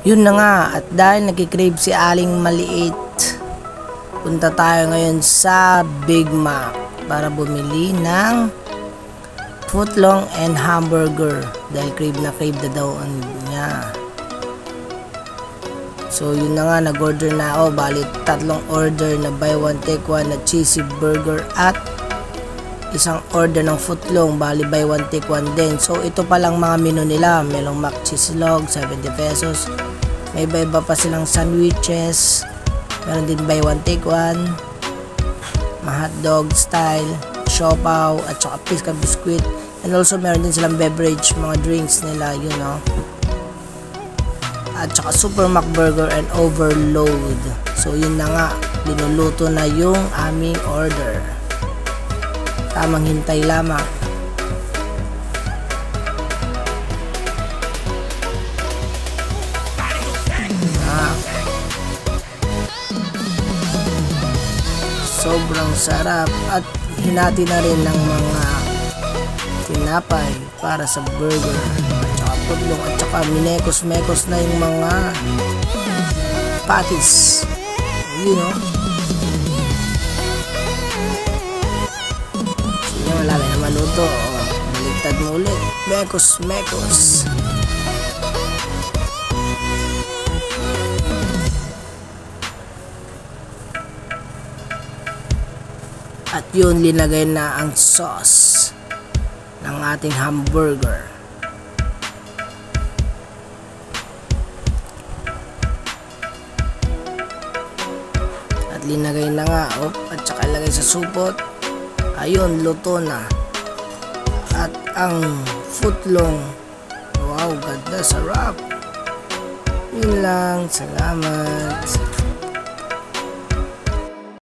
Yun na nga, at dahil nagkikrave si Aling Maliit, punta tayo ngayon sa Big Mac para bumili ng footlong and hamburger dahil crave na daw niya. So yun na nga, nag-order na ako. Bali 3 order na buy one take one na cheesy burger at isang order ng footlong, bali buy one take one din. So ito pa lang mga menu nila. Merong mac cheese log 70 pesos, may iba pa silang sandwiches, meron din buy one take one, hotdog style, siopaw at saka piska biscuit, and also meron din silang beverage, mga drinks nila, you know, at saka super mac burger and overload. So yun na nga, linuluto na yung aming order, tamang hintay lamang. Sobrang sarap at hinati na rin ng mga tinapay para sa burger at saka footlong, at saka minekos-mekos na yung mga patties, you know. Sige, malami na maluto. Baligtad mo ulit, mekos-mekos. At yun, linagay na ang sauce ng ating hamburger. At linagay na nga, at saka ilagay sa supot. Ayun, luto na. At ang footlong, wow, ganda, sarap. Yun lang, salamat.